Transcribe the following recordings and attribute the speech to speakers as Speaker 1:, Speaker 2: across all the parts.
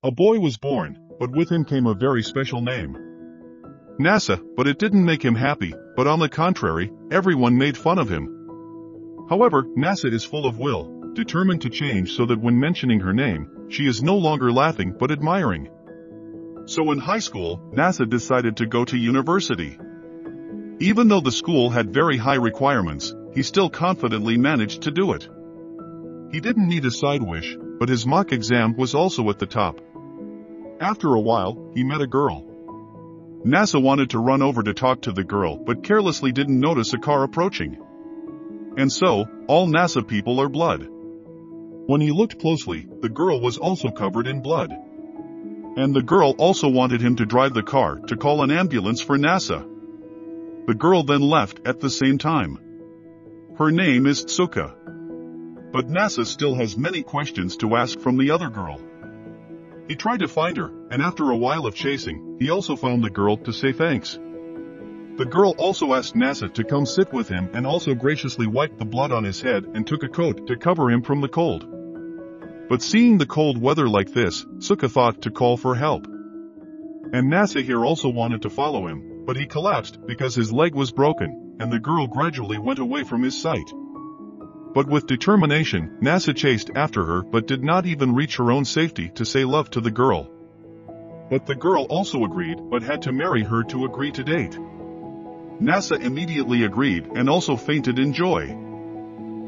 Speaker 1: A boy was born, but with him came a very special name. NASA, but it didn't make him happy, but on the contrary, everyone made fun of him. However, NASA is full of will, determined to change so that when mentioning her name, she is no longer laughing but admiring. So in high school, NASA decided to go to university. Even though the school had very high requirements, he still confidently managed to do it. He didn't need a side wish, but his mock exam was also at the top. After a while, he met a girl. NASA wanted to run over to talk to the girl but carelessly didn't notice a car approaching. And so, all NASA people are blood. When he looked closely, the girl was also covered in blood. And the girl also wanted him to drive the car to call an ambulance for NASA. The girl then left at the same time. Her name is Tsuka. But NASA still has many questions to ask from the other girl. He tried to find her, and after a while of chasing, he also found the girl to say thanks. The girl also asked NASA to come sit with him and also graciously wiped the blood on his head and took a coat to cover him from the cold. But seeing the cold weather like this, Tsuka thought to call for help. And NASA here also wanted to follow him, but he collapsed because his leg was broken, and the girl gradually went away from his sight. But with determination, NASA chased after her but did not even reach her own safety to say love to the girl. But the girl also agreed but had to marry her to agree to date. NASA immediately agreed and also fainted in joy.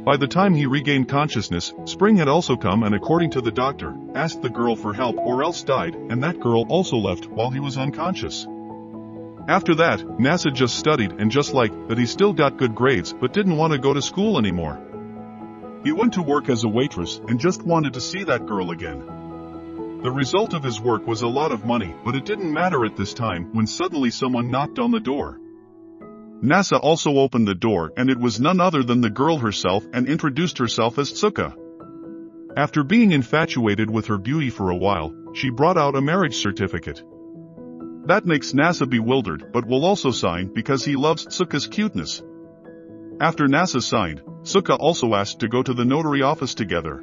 Speaker 1: By the time he regained consciousness, spring had also come and according to the doctor, asked the girl for help or else died, and that girl also left while he was unconscious. After that, NASA just studied and just like that he still got good grades but didn't want to go to school anymore. He went to work as a waitress and just wanted to see that girl again. The result of his work was a lot of money, but it didn't matter at this time when suddenly someone knocked on the door. NASA also opened the door and it was none other than the girl herself and introduced herself as Tsuka. After being infatuated with her beauty for a while, she brought out a marriage certificate. That makes NASA bewildered but will also sign because he loves Tsuka's cuteness. After NASA signed, Tsuka also asked to go to the notary office together.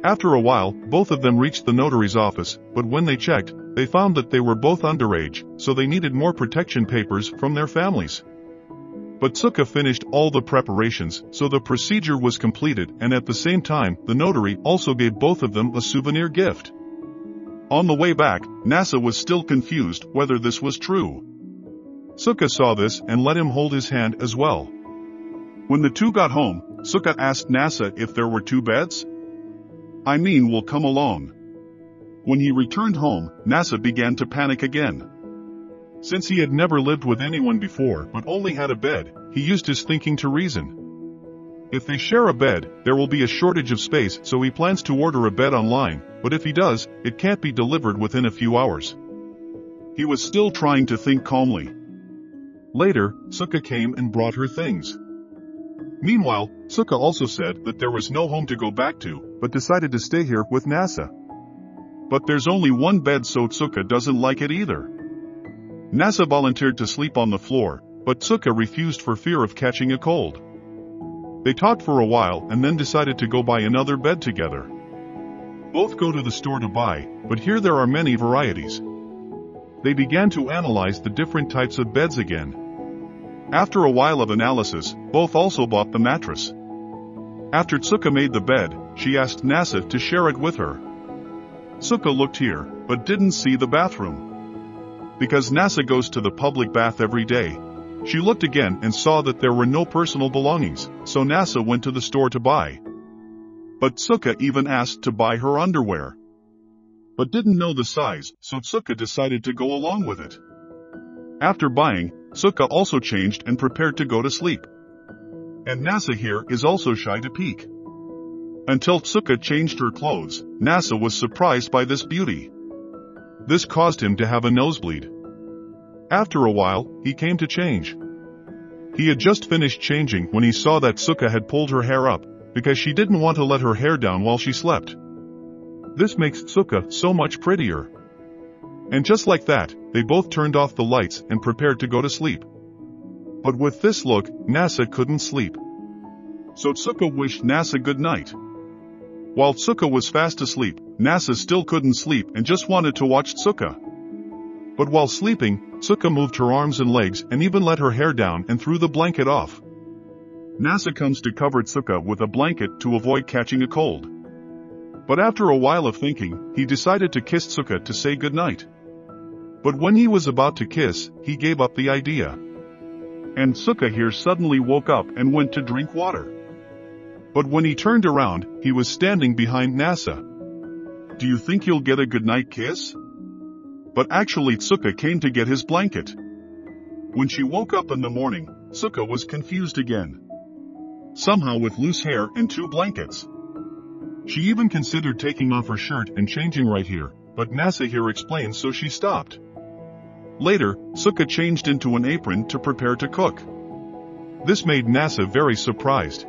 Speaker 1: After a while, both of them reached the notary's office, but when they checked, they found that they were both underage, so they needed more protection papers from their families. But Tsuka finished all the preparations, so the procedure was completed and at the same time, the notary also gave both of them a souvenir gift. On the way back, NASA was still confused whether this was true. Tsuka saw this and let him hold his hand as well. When the two got home, Tsuka asked NASA if there were 2 beds. I mean, will come along. When he returned home, NASA began to panic again. Since he had never lived with anyone before but only had a bed, he used his thinking to reason. If they share a bed, there will be a shortage of space, so he plans to order a bed online, but if he does, it can't be delivered within a few hours. He was still trying to think calmly. Later, Tsuka came and brought her things. Meanwhile, Tsuka also said that there was no home to go back to, but decided to stay here with NASA. But there's only one bed, so Tsuka doesn't like it either. NASA volunteered to sleep on the floor, but Tsuka refused for fear of catching a cold. They talked for a while and then decided to go buy another bed together. Both go to the store to buy, but here there are many varieties. They began to analyze the different types of beds again. After a while of analysis, both also bought the mattress. After Tsuka made the bed, she asked NASA to share it with her. Tsuka looked here, but didn't see the bathroom. Because NASA goes to the public bath every day, she looked again and saw that there were no personal belongings, so NASA went to the store to buy. But Tsuka even asked to buy her underwear. But didn't know the size, so Tsuka decided to go along with it. After buying, Tsuka also changed and prepared to go to sleep. And NASA here is also shy to peek. Until Tsuka changed her clothes, NASA was surprised by this beauty. This caused him to have a nosebleed. After a while, he came to change. He had just finished changing when he saw that Tsuka had pulled her hair up, because she didn't want to let her hair down while she slept. This makes Tsuka so much prettier. And just like that, they both turned off the lights and prepared to go to sleep. But with this look, NASA couldn't sleep. So Tsuka wished NASA good night. While Tsuka was fast asleep, Nasa still couldn't sleep and just wanted to watch Tsuka. But while sleeping, Tsuka moved her arms and legs and even let her hair down and threw the blanket off. Nasa comes to cover Tsuka with a blanket to avoid catching a cold. But after a while of thinking, he decided to kiss Tsuka to say goodnight. But when he was about to kiss, he gave up the idea. And Tsuka here suddenly woke up and went to drink water. But when he turned around, he was standing behind Nasa. Do you think you'll get a goodnight kiss? But actually Tsuka came to get his blanket. When she woke up in the morning, Tsuka was confused again. Somehow with loose hair and 2 blankets. She even considered taking off her shirt and changing right here, but Nasa here explained so she stopped. Later, Tsuka changed into an apron to prepare to cook. This made Nasa very surprised.